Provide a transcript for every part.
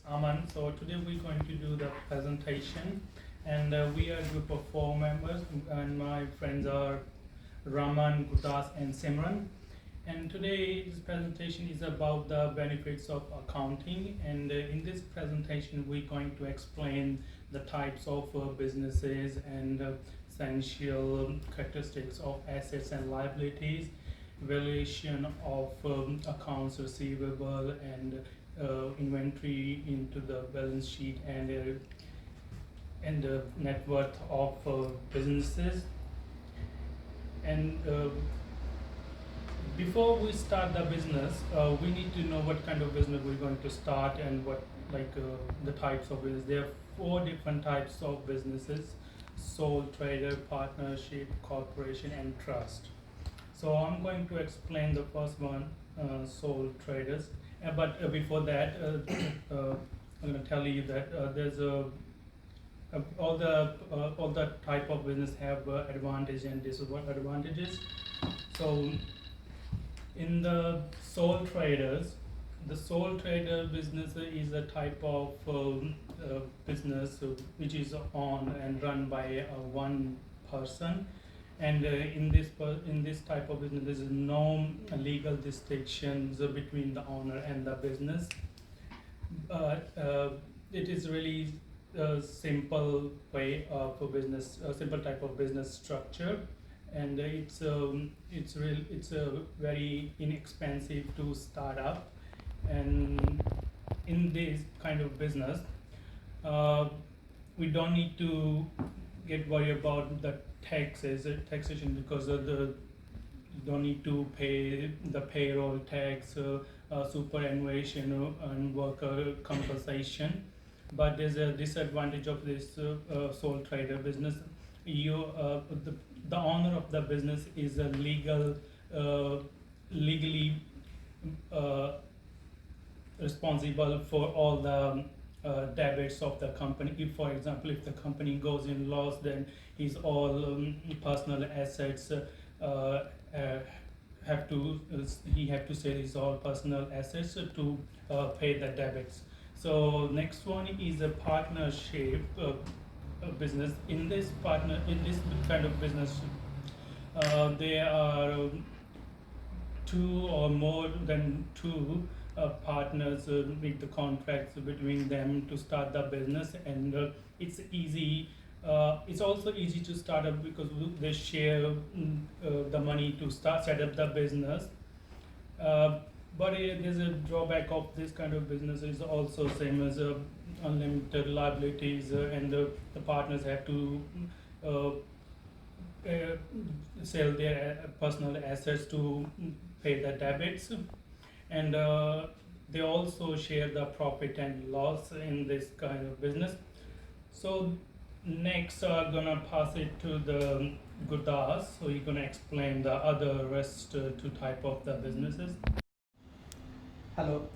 Aman. So today we're going to do the presentation, and we are a group of 4 members, and my friends are Raman, Gurdas, and Simran. And today's presentation is about the benefits of accounting, and in this presentation we're going to explain the types of businesses and essential characteristics of assets and liabilities, valuation of accounts receivable and inventory into the balance sheet, and the net worth of businesses. And before we start the business, we need to know what kind of business we're going to start and what the types of business. There are 4 different types of businesses: sole trader, partnership, corporation, and trust. So I'm going to explain the first one, sole traders. But before that, I'm going to tell you that there's all the type of business have advantage and disadvantages. So in the sole traders, the sole trader business is a type of business which is on and run by one person. And in this type of business, there is no legal distinctions between the owner and the business. But it is really a simple way of a business, a simple type of business structure, and it's very inexpensive to start up. And in this kind of business, we don't need to get worried about the taxation, because you don't need to pay the payroll tax, superannuation, and worker compensation. But there's a disadvantage of this sole trader business. The owner of the business is a legally responsible for all the debits of the company. If, for example, if the company goes in loss, then his all personal assets he have to sell his all personal assets to pay the debits. So next one is a partnership business. In this kind of business, there are 2 or more than 2 partners make the contracts between them to start the business, and it's easy. It's also easy to start up because they share the money to set up the business. But there's a drawback of this kind of business is also same as unlimited liabilities, and the partners have to sell their personal assets to pay the debits, and they also share the profit and loss in this kind of business. So next I'm gonna pass it to the Gurdas, so he's gonna explain the rest 2 type of the businesses. Hello.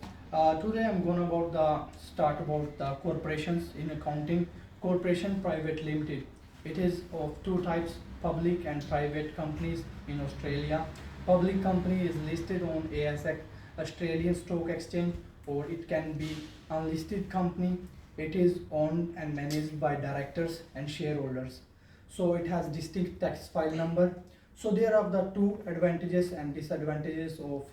Today I'm going to start about the corporations in accounting. Corporation Private Limited. It is of 2 types: public and private companies in Australia. Public company is listed on ASX, Australian Stock Exchange, or it can be unlisted company. It is owned and managed by directors and shareholders. So it has distinct tax file number. So there are the 2 advantages and disadvantages of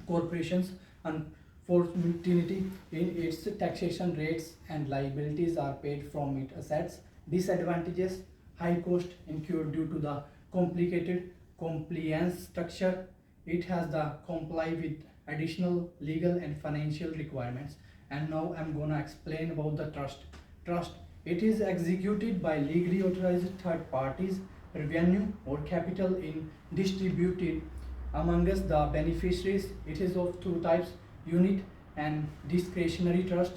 corporations. Unfortunately, in its taxation rates and liabilities are paid from its assets. Disadvantages: high cost incurred due to the complicated compliance structure. It has the comply with additional legal and financial requirements. And now I'm gonna explain about the trust. Trust, it is executed by legally authorized third parties. Revenue or capital in distributed amongst the beneficiaries. It is of 2 types: unit and discretionary trust.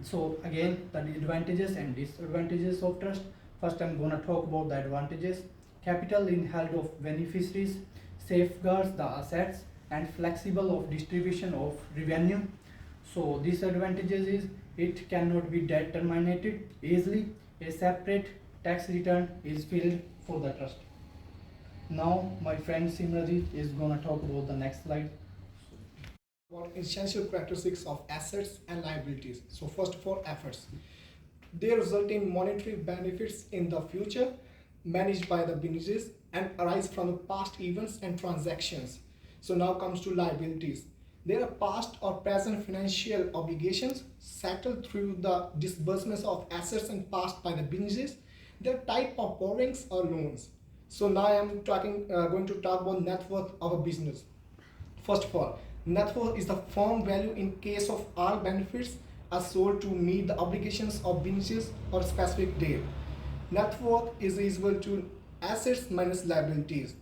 So again, the advantages and disadvantages of trust. First I'm going to talk about the advantages. Capital in held of beneficiaries, safeguards the assets, and flexible of distribution of revenue. So disadvantages is it cannot be determined easily. A separate tax return is filed for the trust. Now my friend Simranjit is going to talk about the next slide. About essential characteristics of assets and liabilities. So first of all, assets. They result in monetary benefits in the future, managed by the businesses and arise from the past events and transactions. So now comes to liabilities. They are past or present financial obligations settled through the disbursements of assets and passed by the businesses. Their type of borrowings or loans. So now I am going to talk about net worth of a business. First of all, net worth is the firm value in case of all benefits are sold to meet the obligations of businesses or specific date. Net worth is equal to assets minus liabilities.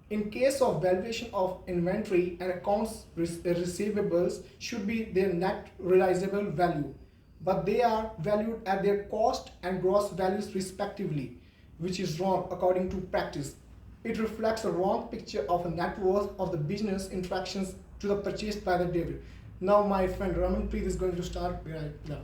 In case of valuation of inventory and accounts receivables should be their net realizable value, but they are valued at their cost and gross values respectively, which is wrong according to practice. It reflects a wrong picture of a net worth of the business interactions to the purchased by the debtor. Now my friend Ramanpreet is going to start right now.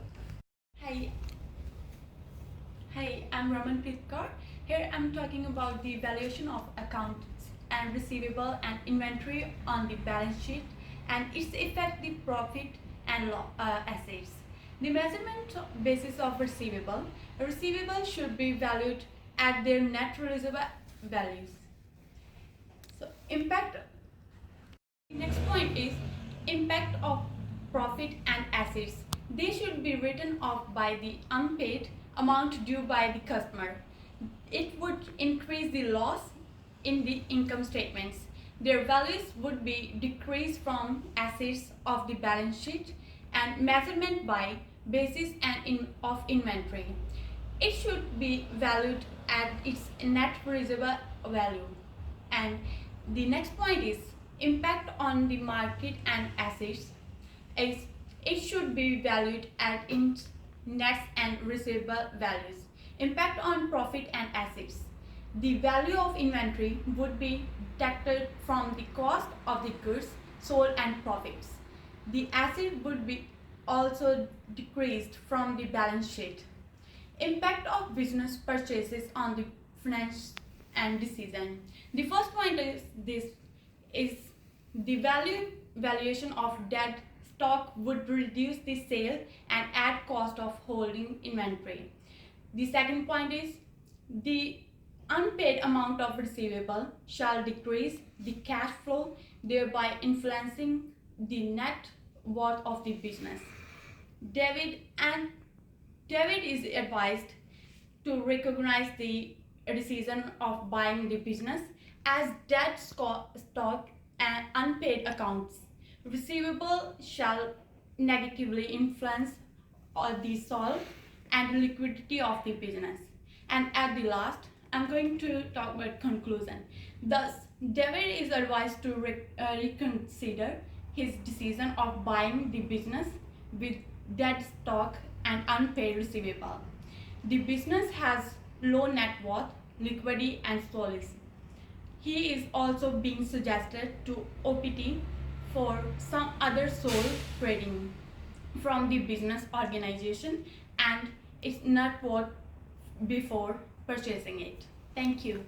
Hi, I'm Ramanpreet Kaur. Here I'm talking about the valuation of accounts and receivable and inventory on the balance sheet and its effect the profit and assets. The measurement basis of receivable. A receivable should be valued at their net realizable values. So impact. Next point is impact of profit and assets. They should be written off by the unpaid amount due by the customer. It would increase the loss in the income statements. Their values would be decreased from assets of the balance sheet and measurement by basis and of inventory. It should be valued at its net realizable value. And the next point is impact on the market and assets. It should be valued at its net and receivable values. Impact on profit and assets. The value of inventory would be deducted from the cost of the goods sold and profits. The asset would be also decreased from the balance sheet. Impact of business purchases on the finance and decision. The first point is the valuation of dead stock would reduce the sale and add cost of holding inventory. The second point is the unpaid amount of receivable shall decrease the cash flow, thereby influencing the net worth of the business. David is advised to recognize the decision of buying the business as dead stock and unpaid accounts. Receivable shall negatively influence the solve and liquidity of the business. And at the last, I'm going to talk about conclusion. Thus, David is advised to reconsider his decision of buying the business with dead stock and unpaid receivable. The business has low net worth, liquidity and solvency. He is also being suggested to OPT for some other sole trading from the business organization and its net worth before purchasing it. Thank you.